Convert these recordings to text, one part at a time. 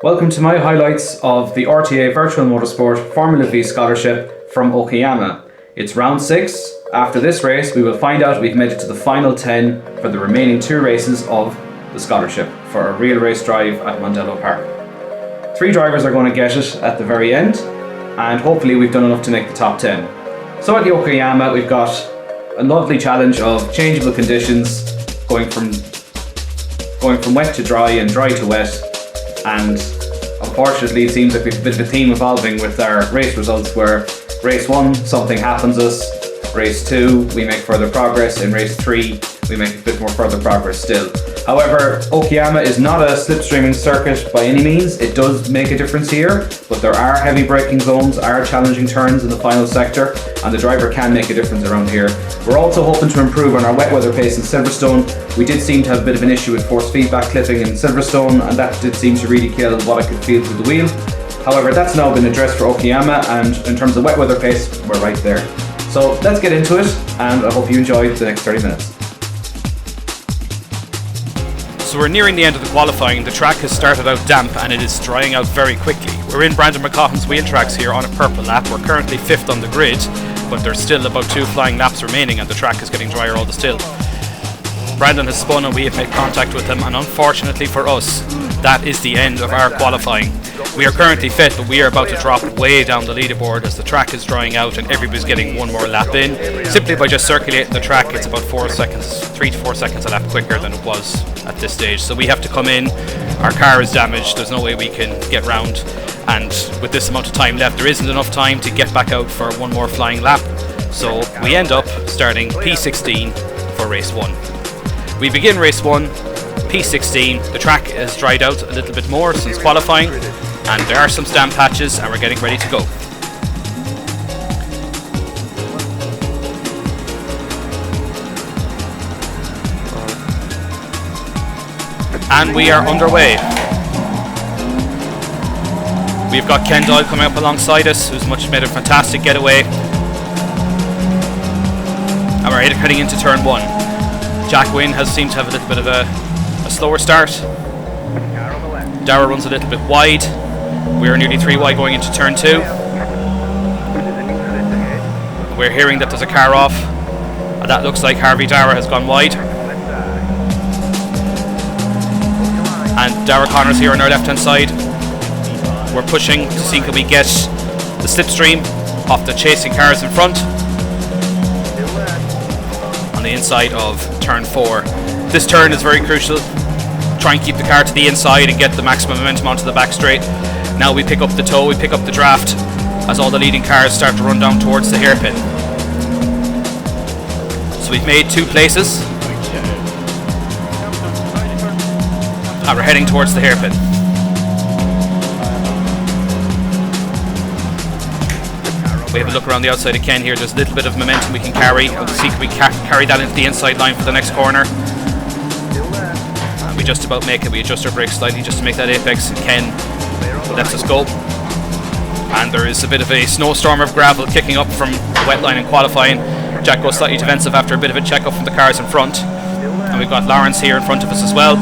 Welcome to my highlights of the RTA Virtual Motorsport Formula V Scholarship from Okayama. It's round 6. After this race, we will find out we've made it to the final 10 for the remaining 2 races of the scholarship for a real race drive at Mondello Park. 3 drivers are going to get it at the very end, and hopefully we've done enough to make the top 10. So at the Okayama, we've got a lovely challenge of changeable conditions, going from wet to dry and dry to wet, and unfortunately it seems like we've a bit of a theme evolving with our race results, where race 1 something happens us, race 2 we make further progress, in race 3 we make a bit more further progress still. However, Okayama is not a slipstreaming circuit by any means. It does make a difference here, but there are heavy braking zones, are challenging turns in the final sector, and the driver can make a difference around here. We're also hoping to improve on our wet weather pace in Silverstone. We did seem to have a bit of an issue with force feedback clipping in Silverstone, and that did seem to really kill what I could feel through the wheel. However, that's now been addressed for Okayama, and in terms of wet weather pace, we're right there. So let's get into it, and I hope you enjoyed the next 30 minutes. So we're nearing the end of the qualifying. The track has started out damp and it is drying out very quickly. We're in Brandon McCaughon's wheel tracks here on a purple lap. We're currently 5th on the grid, but there's still about 2 flying laps remaining and the track is getting drier all the still. Brandon has spun and we have made contact with him, and unfortunately for us, that is the end of our qualifying. We are currently 5th, but we are about to drop way down the leaderboard as the track is drying out and everybody's getting 1 more lap in. Simply by just circulating the track, it's about 3 to 4 seconds a lap quicker than it was at this stage. So we have to come in, our car is damaged, there's no way we can get round, and with this amount of time left, there isn't enough time to get back out for 1 more flying lap. So we end up starting P16 for race 1. We begin race 1, P16. The track has dried out a little bit more since qualifying, and there are some damp patches, and we're getting ready to go. And we are underway. We've got Ken Doyle coming up alongside us, who's made a fantastic getaway. And we're heading into turn 1. Jack Wynne has seemed to have a little bit of a slower start. Darragh runs a little bit wide. We're nearly 3 wide going into turn 2. We're hearing that there's a car off, and that looks like Harvey Darragh has gone wide. And Darragh Connors here on our left hand side. We're pushing to see can we get the slipstream off the chasing cars in front on the inside of turn 4. This turn is very crucial. Try and keep the car to the inside and get the maximum momentum onto the back straight. Now we pick up the toe, we pick up the draft as all the leading cars start to run down towards the hairpin. So we've made 2 places and we're heading towards the hairpin. We have a look around the outside of Ken here. There's a little bit of momentum we can carry. We'll see if we carry that into the inside line for the next corner. And we just about make it. We adjust our brakes slightly just to make that apex, and Ken lets us go. And there is a bit of a snowstorm of gravel kicking up from the wet line in qualifying. Jack goes slightly defensive after a bit of a check up from the cars in front. And we've got Lawrence here in front of us as well.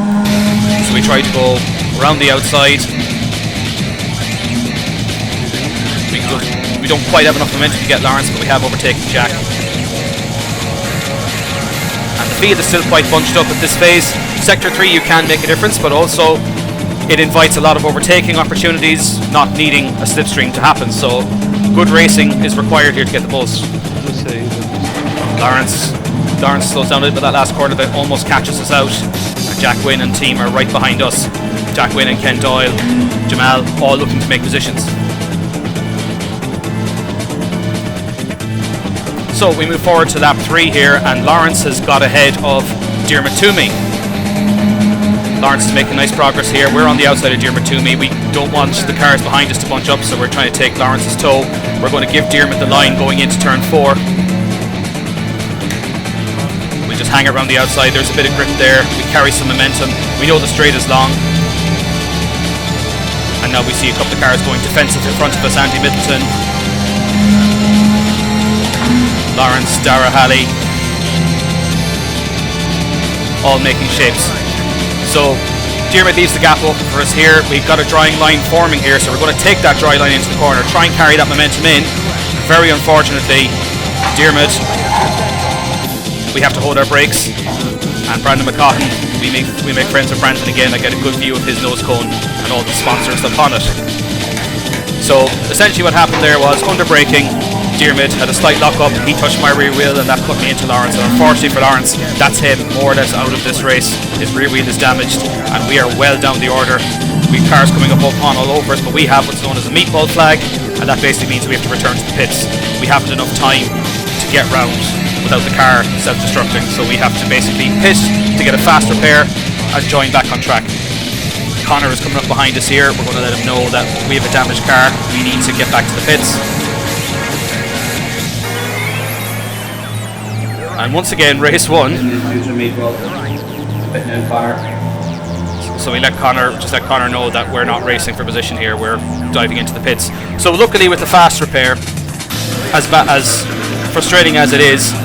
So we try to go around the outside. We don't quite have enough momentum to get Lawrence, but we have overtaken Jack. And the field is still quite bunched up at this phase. Sector 3 you can make a difference, but also it invites a lot of overtaking opportunities, not needing a slipstream to happen. So good racing is required here to get the buzz. Lawrence slows down a little bit that last corner that almost catches us out. And Jack Wynne and team are right behind us. Jack Wynne and Ken Doyle, Jamal, all looking to make positions. So we move forward to lap 3 here, and Lawrence has got ahead of Diarmuid Toomey. Lawrence is making nice progress here. We're on the outside of Diarmuid Toomey. We don't want the cars behind us to bunch up, so we're trying to take Lawrence's toe. We're going to give Diarmuid the line going into turn 4. We just hang around the outside. There's a bit of grip there. We carry some momentum. We know the straight is long. And now we see a couple of cars going defensive in front of us. Andy Middleton, Lawrence, Darragh Halley, all making shapes. So Diarmid leaves the gap open for us here. We've got a drying line forming here, so we're going to take that dry line into the corner, try and carry that momentum in. Very unfortunately, Diarmid, we have to hold our brakes, and Brandon McCaughey, we make friends with Brandon again. I get a good view of his nose cone and all the sponsors upon it. So essentially what happened there was under braking, Diarmid had a slight lock up, he touched my rear wheel and that put me into Lawrence, and unfortunately for Lawrence, that's him more or less out of this race. His rear wheel is damaged and we are well down the order. We have cars coming up on all over us, but we have what's known as a meatball flag, and that basically means we have to return to the pits. We haven't enough time to get round without the car self-destructing, so we have to basically pit to get a fast repair and join back on track. Connor is coming up behind us here. We're going to let him know that we have a damaged car, we need to get back to the pits. And once again, race 1. So we let Connor know that we're not racing for position here, we're diving into the pits. So luckily with the fast repair, as frustrating as it is,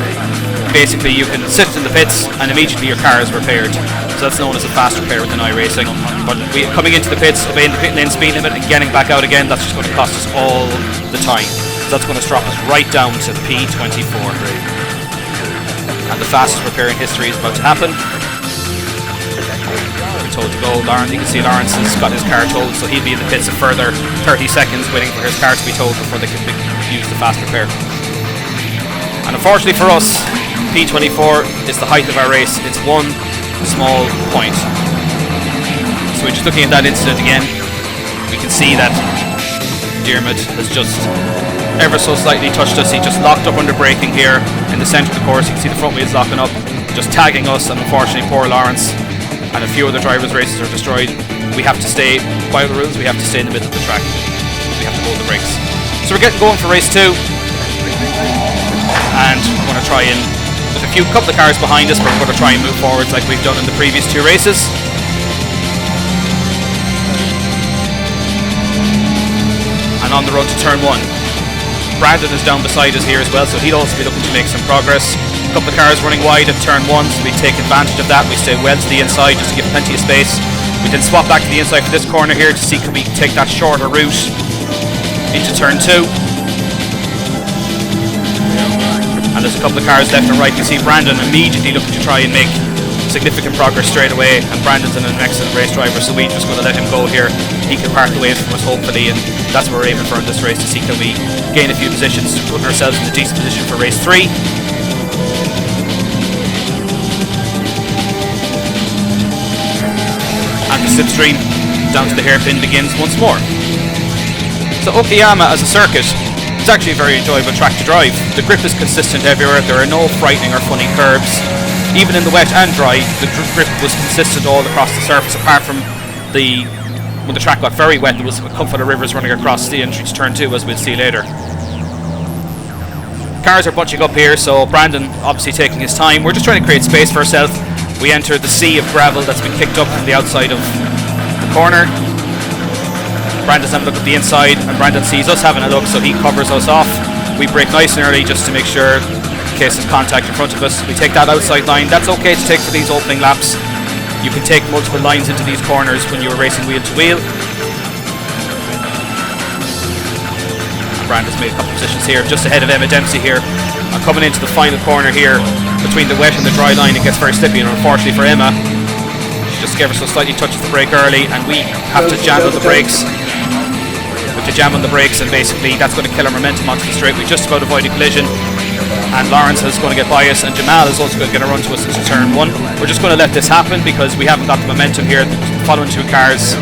basically you can sit in the pits and immediately your car is repaired. So that's known as a fast repair within iRacing. But coming into the pits, obeying the pit lane speed limit and getting back out again, that's just going to cost us all the time. So that's going to drop us right down to P24. And the fastest repair in history is about to happen. We're told to go. Lawrence, you can see Lawrence has got his car towed, so he'll be in the pits a further 30 seconds waiting for his car to be towed before they can use the fast repair. And unfortunately for us, P24 is the height of our race. It's one small point. So we're just looking at that incident again. We can see that Diarmid has just ever so slightly touched us. He just locked up under braking here in the centre of the course. You can see the front wheels locking up, just tagging us, and unfortunately poor Lawrence and a few other drivers' races are destroyed. We have to stay, by the rules, we have to stay in the middle of the track. We have to hold the brakes. So we're getting going for race 2. And we're going to try and, there's a couple of cars behind us, but we're going to try and move forwards like we've done in the previous 2 races. And on the road to turn 1. Brandon is down beside us here as well, so he'll also be looking to make some progress. A couple of cars running wide at turn 1, so we take advantage of that. We stay well to the inside just to give plenty of space. We then swap back to the inside for this corner here to see can we take that shorter route into turn 2. And there's a couple of cars left and right. You see Brandon immediately looking to try and make significant progress straight away, and Brandon's an excellent race driver, so we're just going to let him go here. He can park the waves from us hopefully, and that's what we're aiming for in this race, to see can we gain a few positions to put ourselves in a decent position for race 3. And the slipstream down to the hairpin begins once more. So Okayama as a circuit, it's actually a very enjoyable track to drive. The grip is consistent everywhere, there are no frightening or funny curves. Even in the wet and dry, the grip was consistent all across the surface, apart from when the track got very wet, there was a couple of rivers running across the entrance turn 2, as we'll see later. Cars are bunching up here, so Brandon obviously taking his time. We're just trying to create space for ourselves. We enter the sea of gravel that's been kicked up from the outside of the corner. Brandon's having a look at the inside, and Brandon sees us having a look, so he covers us off. We brake nice and early just to make sure, in case there's contact in front of us. We take that outside line. That's okay to take for these opening laps. You can take multiple lines into these corners when you're racing wheel to wheel. And Brandon's made a couple of positions here, just ahead of Emma Dempsey here. And coming into the final corner here, between the wet and the dry line, it gets very slippy, and unfortunately for Emma, she just ever so slightly touches the brake early, and we have to jam on the brakes. We have to jam on the brakes, and basically that's going to kill our momentum onto the straight. We just about avoid a collision. And Lawrence is going to get by us, and Jamal is also going to get a run to us into turn 1. We're just going to let this happen because we haven't got the momentum here. The following 2 cars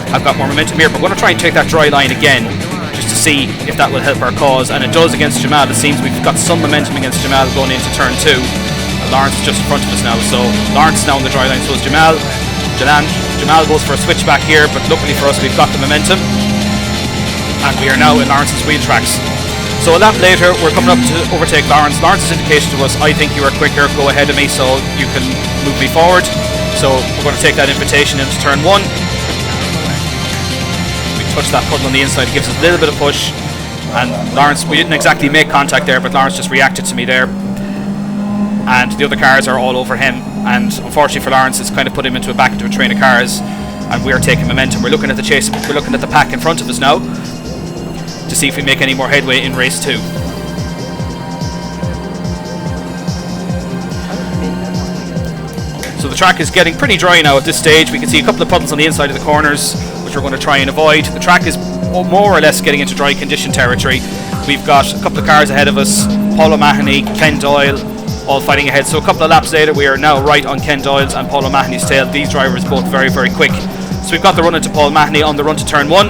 have got more momentum here, but we're going to try and take that dry line again just to see if that will help our cause, and it does against Jamal. It seems we've got some momentum against Jamal going into turn 2. And Lawrence is just in front of us now, so Lawrence is now on the dry line, so is Jamal. Jamal goes for a switch back here, but luckily for us we've got the momentum, and we are now in Lawrence's wheel tracks. So a lap later, we're coming up to overtake Lawrence. Lawrence's indication to us, I think you are quicker, go ahead of me so you can move me forward. So we're going to take that invitation into turn 1. We touch that puddle on the inside, it gives us a little bit of push. And Lawrence, we didn't exactly make contact there, but Lawrence just reacted to me there. and the other cars are all over him, and unfortunately for Lawrence it's kind of put him back into a train of cars, and we are taking momentum. We're looking at the chase, we're looking at the pack in front of us now to see if we make any more headway in race 2. So the track is getting pretty dry now at this stage. We can see a couple of puddles on the inside of the corners, which we're going to try and avoid. The track is more or less getting into dry condition territory. We've got a couple of cars ahead of us, Paul O'Mahony, Ken Doyle, all fighting ahead. So a couple of laps later, we are now right on Ken Doyle's and Paul O'Mahony's tail. These drivers both very, very quick. So we've got the run into Paul O'Mahony on the run to turn 1.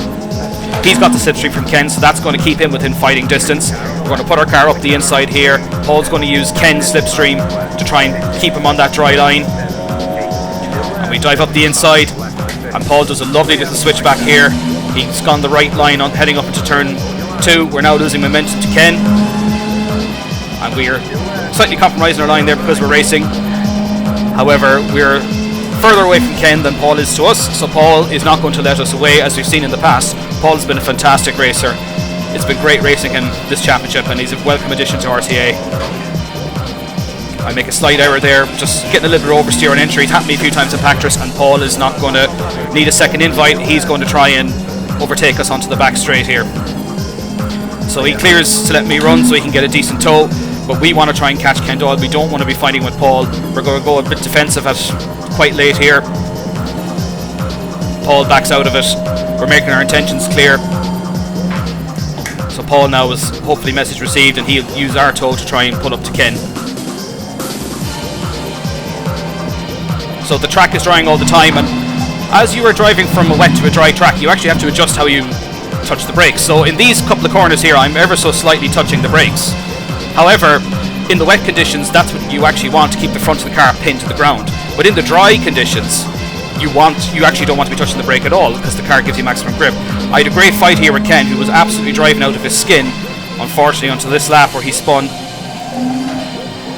He's got the slipstream from Ken, so that's going to keep him within fighting distance. We're going to put our car up the inside here. Paul's going to use Ken's slipstream to try and keep him on that dry line. And we dive up the inside, and Paul does a lovely little switch back here. He's gone the right line on heading up into turn 2. We're now losing momentum to Ken, and we're slightly compromising our line there because we're racing. However, we're further away from Ken than Paul is to us, so Paul is not going to let us away as we've seen in the past. Paul's been a fantastic racer. It's been great racing him this championship, and he's a welcome addition to RTA. I make a slight error there, just getting a little bit oversteer on entry. It's happened to me a few times in Pactress, and Paul is not going to need a second invite. He's going to try and overtake us onto the back straight here. So he clears to let me run so he can get a decent tow, but we want to try and catch Ken Doyle. We don't want to be fighting with Paul. We're going to go a bit defensive at quite late here. Paul backs out of it. We're making our intentions clear. So Paul now is hopefully message received, and he'll use our tow to try and pull up to Ken. So the track is drying all the time, and as you are driving from a wet to a dry track, you actually have to adjust how you touch the brakes. So in these couple of corners here, I'm ever so slightly touching the brakes. However, in the wet conditions, that's what you actually want to keep the front of the car pinned to the ground. But in the dry conditions, you actually don't want to be touching the brake at all, because the car gives you maximum grip. I had a great fight here with Ken, who was absolutely driving out of his skin, unfortunately, until this lap where he spun.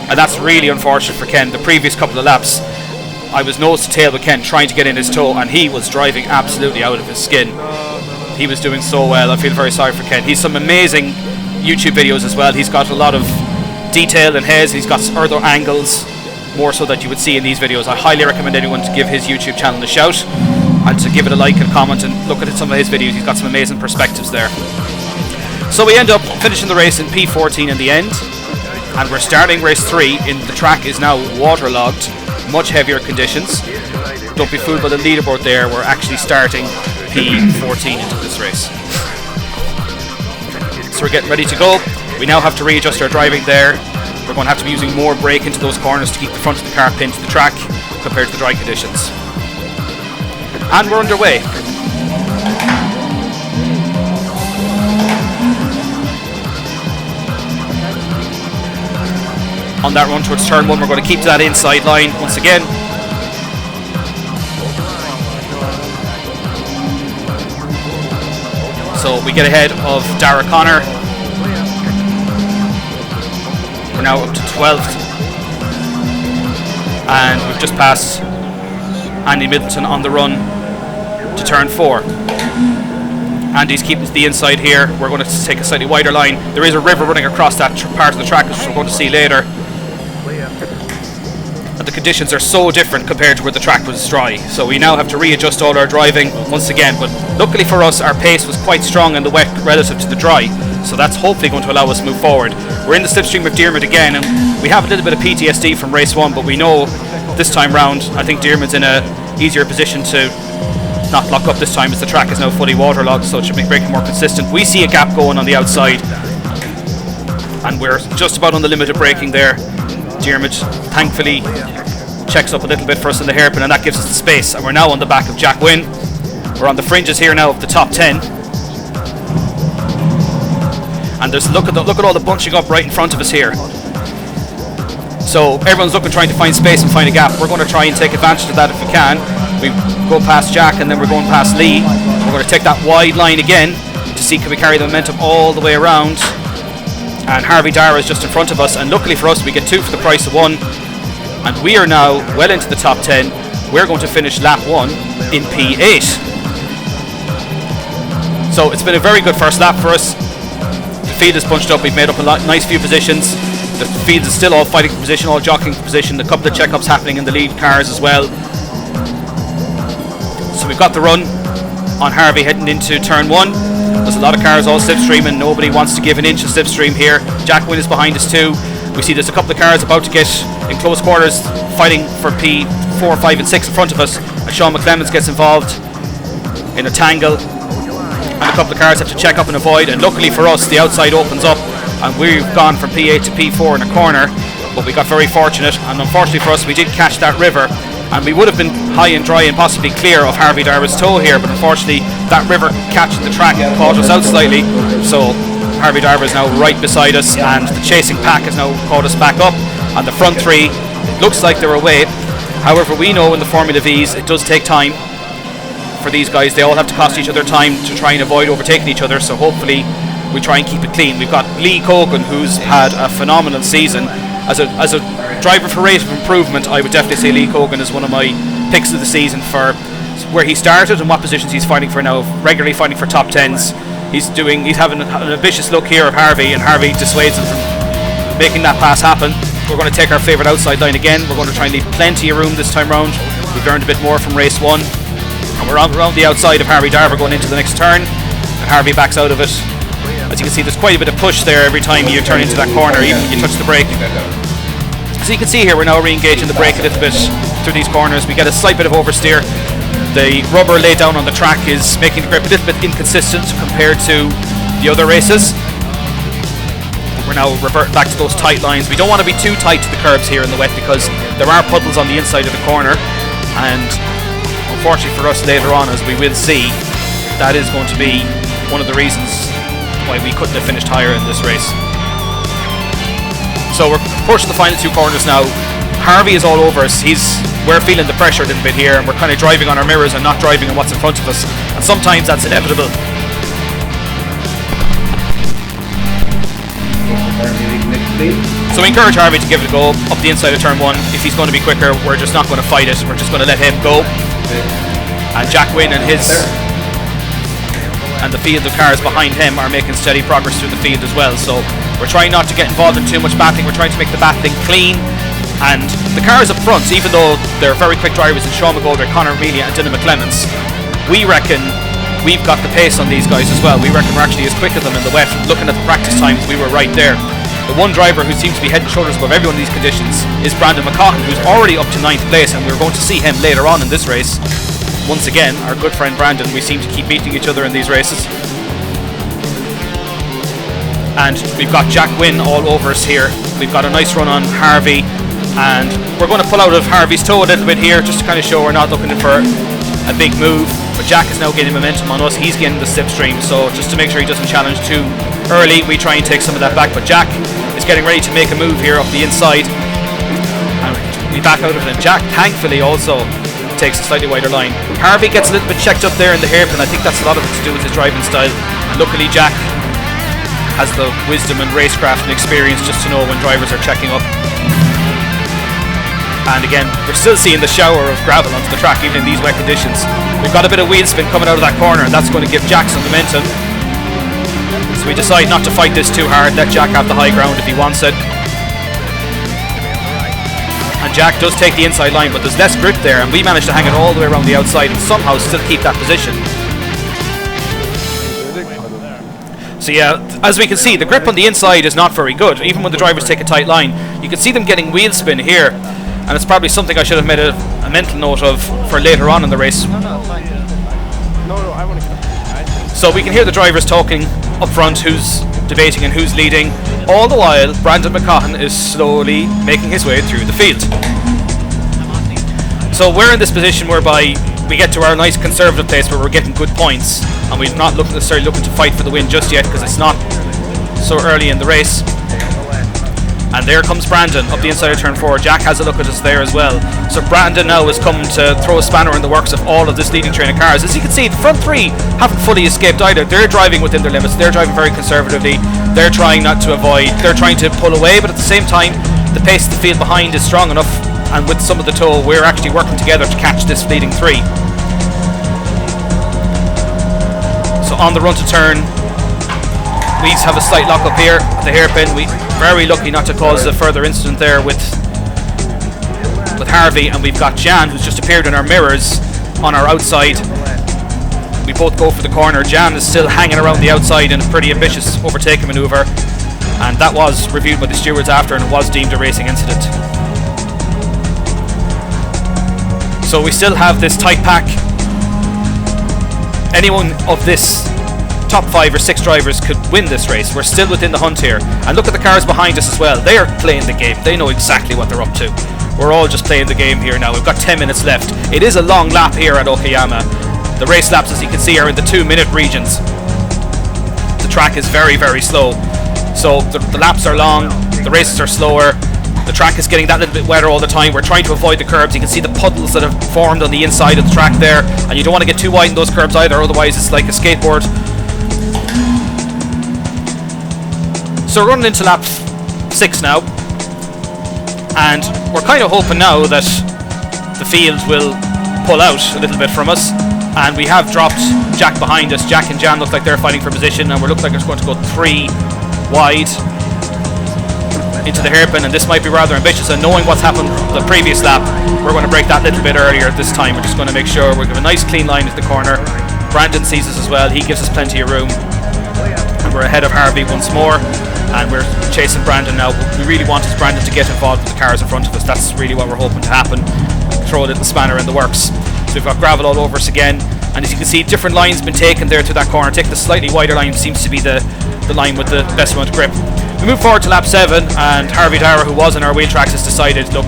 And that's really unfortunate for Ken. The previous couple of laps, I was nose to tail with Ken trying to get in his toe, and he was driving absolutely out of his skin. He was doing so well. I feel very sorry for Ken. He's some amazing YouTube videos as well. He's got a lot of detail in his. He's got other angles, more so that you would see in these videos. I highly recommend anyone to give his YouTube channel a shout, and to give it a like and comment and look at some of his videos. He's got some amazing perspectives there. So we end up finishing the race in P14 in the end, and we're starting race 3 in the track is now waterlogged, much heavier conditions. Don't be fooled by the leaderboard there. We're actually starting P14 into this race. So we're getting ready to go. We now have to readjust our driving there. We're going to have to be using more brake into those corners to keep the front of the car pinned to the track compared to the dry conditions. And we're underway. On that run towards turn 1, we're going to keep to that inside line once again. So we get ahead of Dara Connor. We're now up to 12th. And we've just passed Andy Middleton on the run to turn 4. Andy's keeping to the inside here. We're going to take a slightly wider line. There is a river running across that part of the track, which we're going to see later. But the conditions are so different compared to where the track was dry. So we now have to readjust all our driving once again. But luckily for us, our pace was quite strong in the wet relative to the dry. So that's hopefully going to allow us to move forward. We're in the slipstream of Diarmid again, and we have a little bit of PTSD from race 1, but we know this time round, I think Diarmid's in a easier position to not lock up this time, as the track is now fully waterlogged, so it should make braking more consistent. We see a gap going on the outside, and we're just about on the limit of braking there. Diarmid thankfully checks up a little bit for us in the hairpin, and that gives us the space, and we're now on the back of Jack Wynne. We're on the fringes here now of the top 10, and there's look at all the bunching up right in front of us here. So everyone's trying to find space and find a gap. We're going to try and take advantage of that if we can. We go past Jack, and then we're going past Lee. We're going to take that wide line again to see can we carry the momentum all the way around. And Harvey Dara is just in front of us, and luckily for us, we get 2 for the price of 1, and we are now well into the top 10. We're going to finish lap 1 in P8. So it's been a very good first lap for us. The field is bunched up. We've made up a nice few positions. The field is still all fighting for position, all jockeying for position. A couple of checkups happening in the lead cars as well. So we've got the run on Harvey heading into turn 1. There's a lot of cars all slipstreaming. Nobody wants to give an inch of slipstream here. Jack Wynn is behind us too. We see there's a couple of cars about to get in close quarters, fighting for P4, 5 and 6 in front of us. And Sean McClemens gets involved in a tangle. And a couple of cars have to check up and avoid. And luckily for us, the outside opens up. And we've gone from P8 to P4 in a corner. But we got very fortunate. And unfortunately for us, we did catch that river. And we would have been high and dry and possibly clear of Harvey Darby's toe here, but unfortunately that river catching the track caught us out slightly, so Harvey Darby is now right beside us, and the chasing pack has now caught us back up, and the front three looks like they're away. However, we know in the Formula V's it does take time for these guys. They all have to cost each other time to try and avoid overtaking each other, so hopefully we try and keep it clean. We've got Lee Cogan, who's had a phenomenal season. As a driver for rate of improvement, I would definitely say Lee Cogan is one of my picks of the season for where he started and what positions he's fighting for now, regularly fighting for top 10s. He's having an ambitious look here of Harvey, and Harvey dissuades him from making that pass happen. We're going to take our favourite outside line again. We're going to try and leave plenty of room this time round. We've learned a bit more from race 1, and we're around the outside of Harvey Darby going into the next turn, and Harvey backs out of it. As you can see, there's quite a bit of push there every time you turn into that corner, even when you touch the brake. So you can see here we're now re-engaging the brake a little bit through these corners. We get a slight bit of oversteer. The rubber laid down on the track is making the grip a little bit inconsistent compared to the other races. But we're now reverting back to those tight lines. We don't want to be too tight to the curbs here in the wet because there are puddles on the inside of the corner, and unfortunately for us later on, as we will see, that is going to be one of the reasons why we couldn't have finished higher in this race. So we're pushing the final 2 corners now. Harvey is all over us. We're feeling the pressure a little bit here, and we're kind of driving on our mirrors and not driving on what's in front of us, and sometimes that's inevitable. So we encourage Harvey to give it a go up the inside of turn 1. If he's going to be quicker, we're just not going to fight it. We're just going to let him go. And Jack Wynn and the field of cars behind him are making steady progress through the field as well. So we're trying not to get involved in too much battling. We're trying to make the battling clean. And the cars up front, even though they're very quick drivers in Sean McGoldrick, Conor Amelia and Dylan McClemens, we reckon we've got the pace on these guys as well. We reckon we're actually as quick as them in the wet. Looking at the practice times, we were right there. The one driver who seems to be head and shoulders above everyone in these conditions is Brandon McCaughton, who's already up to 9th place, and we're going to see him later on in this race. Once again, our good friend Brandon, we seem to keep beating each other in these races. And we've got Jack Wynn all over us here. We've got a nice run on Harvey, and we're going to pull out of Harvey's toe a little bit here just to kind of show we're not looking for a big move. But Jack is now getting momentum on us. He's getting the slipstream, so just to make sure he doesn't challenge too early, we try and take some of that back. But Jack is getting ready to make a move here up the inside, and we back out of it. And Jack, thankfully, also takes a slightly wider line. Harvey gets a little bit checked up there in the hairpin. I think that's a lot of it to do with his driving style. And luckily, Jack has the wisdom and racecraft and experience just to know when drivers are checking up. And again, we're still seeing the shower of gravel onto the track even in these wet conditions. We've got a bit of wheel spin coming out of that corner, and that's going to give Jack some momentum. So we decide not to fight this too hard, let Jack have the high ground if he wants it. And Jack does take the inside line, but there's less grip there, and we managed to hang it all the way around the outside and somehow still keep that position. So yeah, as we can see, the grip on the inside is not very good. Even when the drivers take a tight line, you can see them getting wheel spin here, and it's probably something I should have made a mental note of for later on in the race. So we can hear the drivers talking up front, who's debating and who's leading. All the while, Brandon McCaughton is slowly making his way through the field. So we're in this position whereby we get to our nice conservative place where we're getting good points, and we're not necessarily looking to fight for the win just yet because it's not so early in the race. And there comes Brandon up the inside of turn 4. Jack has a look at us there as well. So Brandon now has come to throw a spanner in the works of all of this leading train of cars. As you can see, the front three haven't fully escaped either. They're driving within their limits. They're driving very conservatively. They're trying not to avoid. They're trying to pull away, but at the same time, the pace of the field behind is strong enough. And with some of the tow, we're actually working together to catch this leading three. So on the run to turn we have a slight lock up here at the hairpin. We very lucky not to cause a further incident there with Harvey, and we've got Jan, who's just appeared in our mirrors on our outside. We both go for the corner. Jan is still hanging around the outside in a pretty ambitious overtaking manoeuvre, and that was reviewed by the stewards after, and it was deemed a racing incident. So we still have this tight pack. Anyone of this top 5 or 6 drivers could win this race. We're still within the hunt here, and look at the cars behind us as well. They are playing the game. They know exactly what they're up to. We're all just playing the game here now. We've got 10 minutes left. It is a long lap here at Okayama. The race laps, as you can see, are in the 2-minute regions. The track is very, very slow. So the laps are long, the races are slower. The track is getting that little bit wetter all the time. We're trying to avoid the curbs. You can see the puddles that have formed on the inside of the track there, and you don't want to get too wide in those curbs either, otherwise it's like a skateboard. So we're running into lap 6 now, and we're kind of hoping now that the field will pull out a little bit from us, and we have dropped Jack behind us. Jack and Jan look like they're fighting for position, and we look like it's going to go 3 wide into the hairpin, and this might be rather ambitious, and knowing what's happened the previous lap, we're going to break that little bit earlier this time. We're just going to make sure we give a nice clean line at the corner. Brandon sees us as well. He gives us plenty of room, and we're ahead of Harvey once more, and we're chasing Brandon now. What we really want is Brandon to get involved with the cars in front of us. That's really what we're hoping to happen. Throw a little spanner in the works. So we've got gravel all over us again, and as you can see, different lines been taken there to that corner. Take the slightly wider line, seems to be the line with the best amount of grip. We move forward to lap 7, and Harvey Dara, who was in our wheel tracks, has decided, look,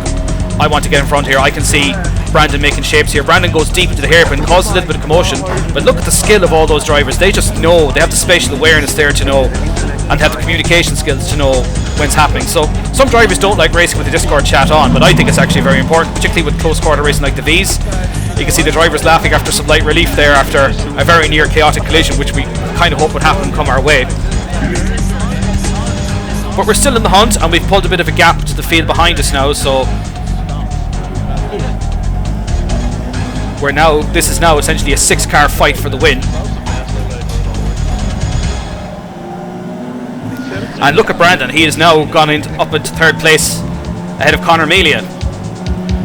I want to get in front here. I can see Brandon making shapes here. Brandon goes deep into the hairpin, causes a little bit of commotion, but look at the skill of all those drivers. They just know, they have the spatial awareness there to know, and have the communication skills to know when it's happening. So some drivers don't like racing with the Discord chat on, but I think it's actually very important, particularly with close quarter racing like the V's. You can see the drivers laughing after some light relief there after a very near chaotic collision, which we kind of hope would happen come our way. But we're still in the hunt, and we've pulled a bit of a gap to the field behind us now, so this is now essentially a 6-car fight for the win. And look at Brandon, he has now gone up into 3rd place ahead of Conor Melia.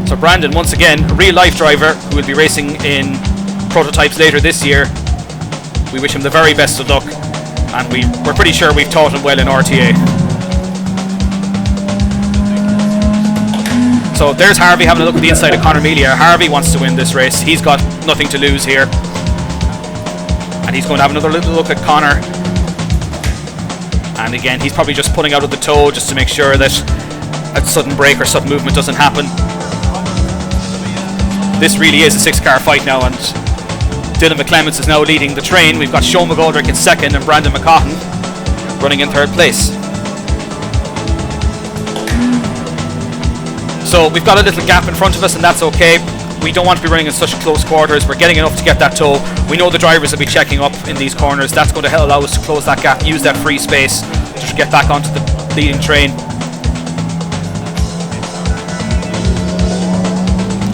So Brandon, once again, a real life driver who will be racing in prototypes later this year. We wish him the very best of luck, and we're pretty sure we've taught him well in RTA. So there's Harvey having a look at the inside of Conor Melia. Harvey wants to win this race. He's got nothing to lose here, and he's going to have another little look at Conor. And again, he's probably just pulling out of the toe just to make sure that a sudden break or sudden movement doesn't happen. This really is a 6-car fight now, and Dylan McClements is now leading the train. We've got Sean McGoldrick in 2nd and Brandon McCaughton running in 3rd place. So we've got a little gap in front of us, and that's okay. We don't want to be running in such close quarters. We're getting enough to get that toe. We know the drivers will be checking up in these corners. That's going to allow us to close that gap, use that free space to get back onto the leading train.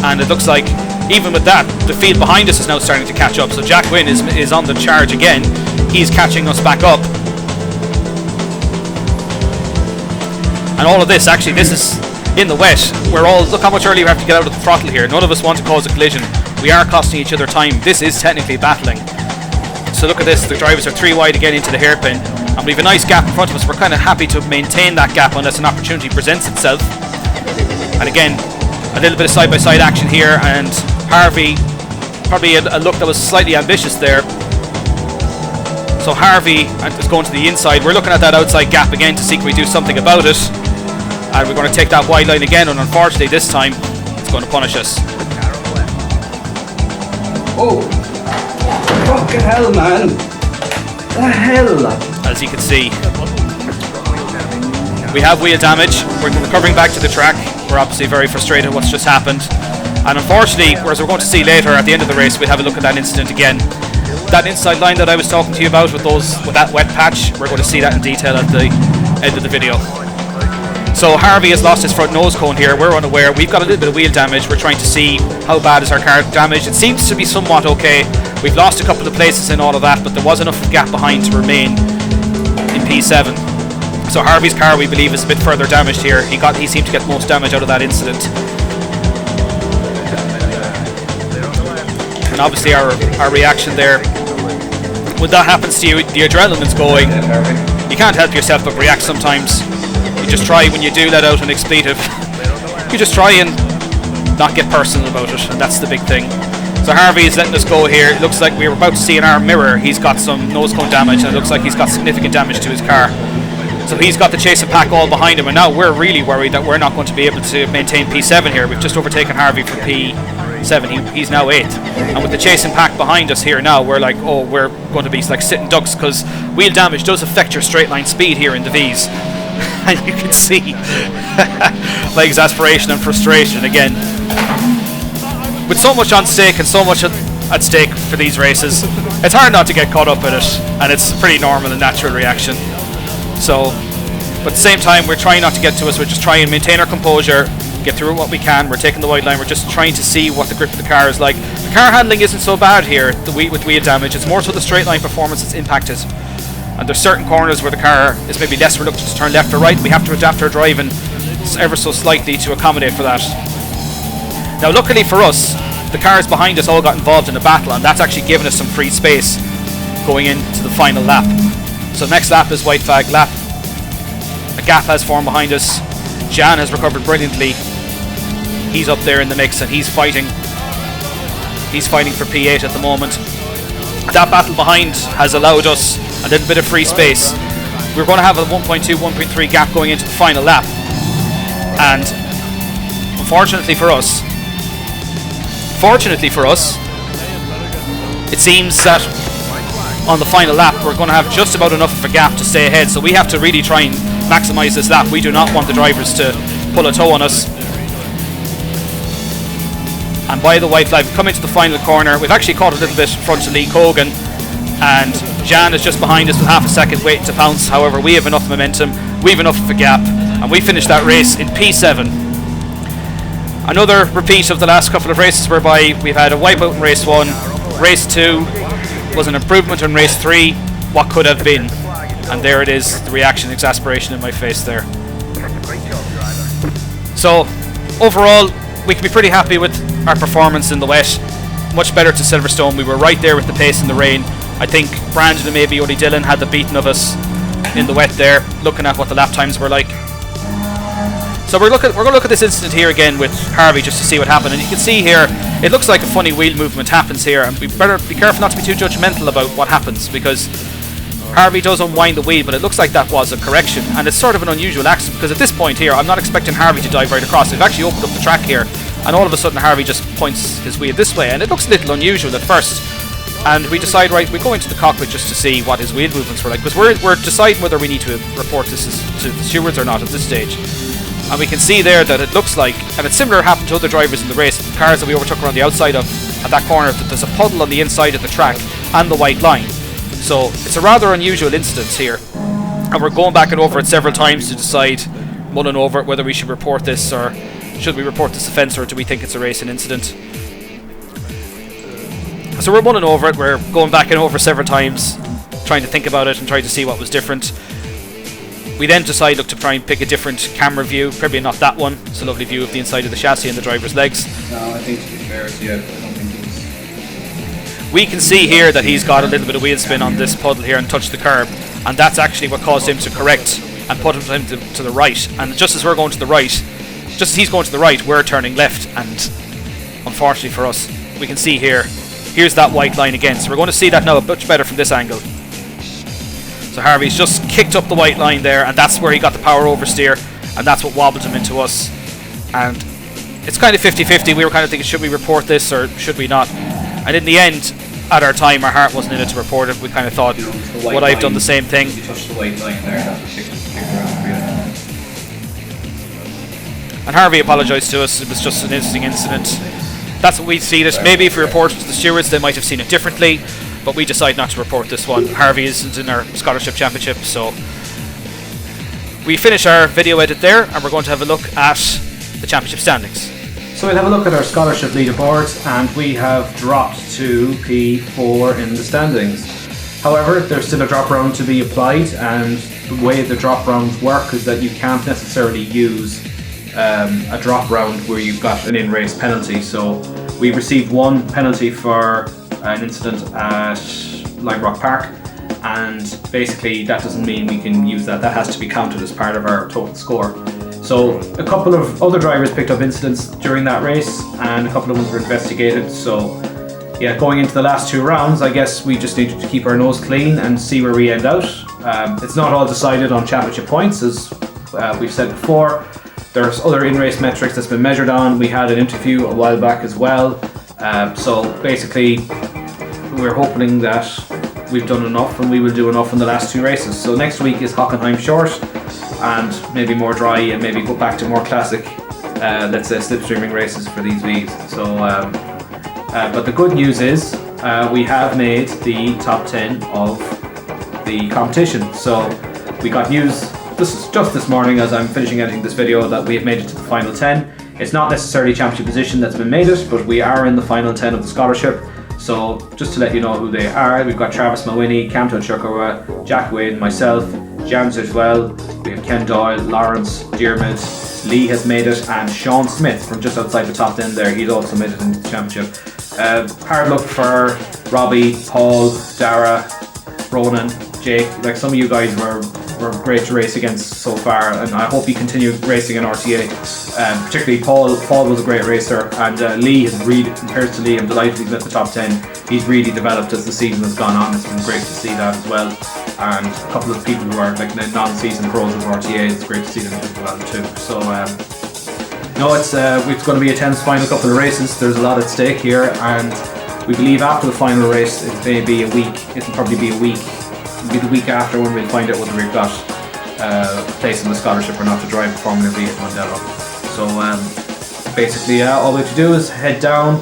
And it looks like, even with that, the field behind us is now starting to catch up. So Jack Wynn is on the charge again. He's catching us back up. And all of this, actually, this is in the wet. Look how much earlier we have to get out of the throttle here. None of us want to cause a collision. We are costing each other time. This is technically battling. So look at this, the drivers are 3 wide again into the hairpin, and we have a nice gap in front of us. We're kind of happy to maintain that gap unless an opportunity presents itself. And again, a little bit of side-by-side action here, and Harvey, probably a look that was slightly ambitious there. So Harvey is going to the inside. We're looking at that outside gap again to see if we do something about it. And we're going to take that wide line again, and unfortunately this time it's going to punish us. Oh, fucking hell, man. The hell? As you can see, we have wheel damage. We're recovering back to the track. We're obviously very frustrated with what's just happened. And unfortunately, as we're going to see later at the end of the race, we'll have a look at that incident again. That inside line that I was talking to you about with that wet patch, we're going to see that in detail at the end of the video. So Harvey has lost his front nose cone here. We're unaware. We've got a little bit of wheel damage. We're trying to see how bad is our car damaged. It seems to be somewhat okay. We've lost a couple of places in all of that, but there was enough gap behind to remain P7. So Harvey's car, we believe, is a bit further damaged here. He seemed to get most damage out of that incident. And obviously our reaction there, when that happens to you, the adrenaline's going. You can't help yourself but react sometimes. You just try, when you do let out an expletive, you just try and not get personal about it, and that's the big thing. So Harvey is letting us go here. It looks like we were about to see in our mirror he's got some nose cone damage, and it looks like he's got significant damage to his car. So he's got the chasing pack all behind him, and now we're really worried that we're not going to be able to maintain P7 here. We've just overtaken Harvey for P7. He's now 8th, and with the chasing pack behind us here now, we're like, oh, we're going to be like sitting ducks, because wheel damage does affect your straight line speed here in the V's. And you can see my exasperation and frustration again. With so much on stake and so much at stake for these races, it's hard not to get caught up in it, and it's a pretty normal and natural reaction. So, but at the same time, we're trying not to get to us. We're just trying to maintain our composure, get through what we can. We're taking the white line. We're just trying to see what the grip of the car is like. The car handling isn't so bad here with wheel damage. It's more so the straight line performance that's impacted. And there's certain corners where the car is maybe less reluctant to turn left or right. We have to adapt our driving ever so slightly to accommodate for that. Now, luckily for us, the cars behind us all got involved in a battle, and that's actually given us some free space going into the final lap. So next lap is white flag lap. A gap has formed behind us. Jan has recovered brilliantly. He's up there in the mix, and he's fighting. He's fighting for P8 at the moment. That battle behind has allowed us a little bit of free space. We're going to have a 1.2, 1.3 gap going into the final lap. And unfortunately for us, it seems that on the final lap we're going to have just about enough of a gap to stay ahead. So we have to really try and maximise this lap. We do not want the drivers to pull a toe on us. And by the white flag, we've come into the final corner. We've actually caught a little bit in front of Lee Cogan, and Jan is just behind us with half a second waiting to pounce. However, we have enough momentum, we have enough of a gap, and we finished that race in P7. Another repeat of the last couple of races, whereby we've had a wipeout in race 1, race 2 was an improvement in race 3, what could have been. And there it is, the reaction, exasperation in my face there. So overall, we can be pretty happy with our performance in the wet. Much better to Silverstone. We were right there with the pace in the rain. I think Brandon and maybe Odie Dillon had the beating of us in the wet there, looking at what the lap times were like. So we're going to look at this incident here again with Harvey just to see what happened. And you can see here, it looks like a funny wheel movement happens here, and we better be careful not to be too judgmental about what happens, because Harvey does unwind the wheel, but it looks like that was a correction, and it's sort of an unusual accident, because at this point here I'm not expecting Harvey to dive right across. We've actually opened up the track here, and all of a sudden Harvey just points his wheel this way, and it looks a little unusual at first. And we decide, right, we go into the cockpit just to see what his wheel movements were like, because we're deciding whether we need to report this to the stewards or not at this stage. And we can see there that it looks like, and it's similar happened to other drivers in the race, cars that we overtook around the outside of at that corner, that there's a puddle on the inside of the track and the white line. So it's a rather unusual incident here, and we're going back and over it several times to decide, mulling over it, whether we should report this, or should we report this offence, or do we think it's a racing incident. So we're mulling over it, we're going back and over several times, trying to think about it and trying to see what was different. We then decide, look, to try and pick a different camera view, probably not that one. It's a lovely view of the inside of the chassis and the driver's legs. No, I think to be fair, yeah, I don't think he's... We can see here that he's got a little bit of wheel spin on this puddle here and touched the curb, and that's actually what caused him to correct and put him to the right. And just as we're going to the right, just as he's going to the right, we're turning left, and unfortunately for us, we can see here, here's that white line again. So we're going to see that now much better from this angle. So Harvey's just kicked up the white line there, and that's where he got the power oversteer, and that's what wobbled him into us. And it's kind of 50-50. We were kind of thinking, should we report this or should we not? And in the end, at our time, our heart wasn't in it to report it. We kind of thought, would I have done the same thing? You touched the white line there, that's what kicked around for you. And Harvey apologised to us. It was just an interesting incident. That's what we see it. Maybe if we reported to the stewards, they might have seen it differently. But we decide not to report this one. Harvey isn't in our scholarship championship, so we finish our video edit there, and we're going to have a look at the championship standings. So we'll have a look at our scholarship leaderboards, and we have dropped to P4 in the standings. However, there's still a drop round to be applied, and the way the drop rounds work is that you can't necessarily use a drop round where you've got an in-race penalty. So we received one penalty for an incident at Lime Rock Park, and basically that doesn't mean we can use that. That has to be counted as part of our total score. So a couple of other drivers picked up incidents during that race, and a couple of ones were investigated. So yeah, going into the last 2 rounds, I guess we just needed to keep our nose clean and see where we end out. It's not all decided on championship points, as we've said before. There's other in-race metrics that's been measured on. We had an interview a while back as well. So basically, we're hoping that we've done enough, and we will do enough in the last 2 races. So next week is Hockenheim Short, and maybe more dry, and maybe go back to more classic, let's say, slipstreaming races for these Vs. So, but the good news is we have made the top 10 of the competition. So we got news. This is just this morning, as I'm finishing editing this video, that we have made it to the final 10. It's not necessarily championship position that's been made it, but we are in the final 10 of the scholarship. So just to let you know who they are, we've got Travis Mawini, Camto Chukura, Jack Wade, myself, James as well. We have Ken Doyle, Lawrence, Diarmid, Lee has made it, and Sean Smith from just outside the top 10 there. He's also made it into the championship. Hard luck for Robbie, Paul, Dara, Ronan, Jake. Like, some of you guys were great to race against so far, and I hope you continue racing in RTA. Particularly Paul. Paul was a great racer, and Lee has really, compared to Lee, I'm delighted he's at the top 10. He's really developed as the season has gone on. It's been great to see that as well. And a couple of people who are like non-season pros of RTA, it's great to see them as well too. So no, it's going to be a tense final couple of races. There's a lot at stake here, and we believe after the final race, it may be a week. It'll probably be a week. It'll be the week after when we'll find out whether we've got a place in the scholarship or not to drive Formula V at Mondello. So basically, all we have to do is head down,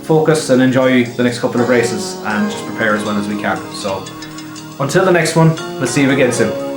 focus, and enjoy the next couple of races, and just prepare as well as we can. So until the next one, we'll see you again soon.